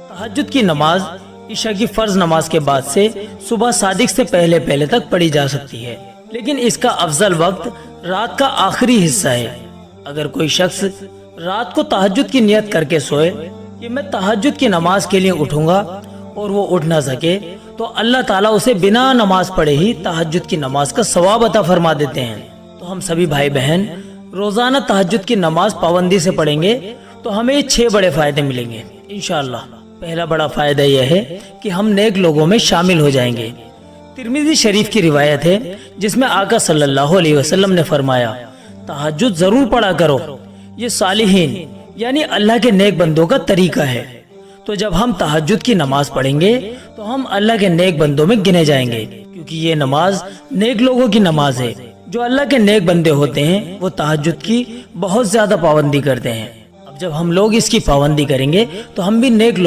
तहज्जुद की नमाज ईशा की फर्ज नमाज के बाद से सुबह सादिक से पहले तक पढ़ी जा सकती है, लेकिन इसका अफजल वक्त रात का आखिरी हिस्सा है। अगर कोई शख्स रात को तहज्जुद की नियत करके सोए कि मैं तहज्जुद की नमाज के लिए उठूंगा और वो उठ ना सके, तो अल्लाह ताला उसे बिना नमाज पढ़े ही तहज्जुद की नमाज का सवाब अता फरमा देते हैं। तो हम सभी भाई बहन रोजाना तहज्जुद की नमाज पाबंदी से पढ़ेंगे तो हमें 6 बड़े फायदे मिलेंगे इंशाअल्लाह। पहला बड़ा फायदा यह है कि हम नेक लोगों में शामिल हो जाएंगे। तिरमिज़ी शरीफ की रिवायत है जिसमें आका सल्लल्लाहु अलैहि वसल्लम ने फरमाया, तहज्जुद जरूर पढ़ा करो, ये सालिहीन यानी अल्लाह के नेक बंदों का तरीका है। तो जब हम तहज्जुद की नमाज पढ़ेंगे तो हम अल्लाह के नेक बंदों में गिने जाएंगे, क्योंकि ये नमाज नेक लोगों की नमाज है। जो अल्लाह के नेक बंदे होते हैं वो तहज्जुद की बहुत ज्यादा पाबंदी करते हैं। अब जब हम लोग इसकी पाबंदी करेंगे तो हम भी नेक लोग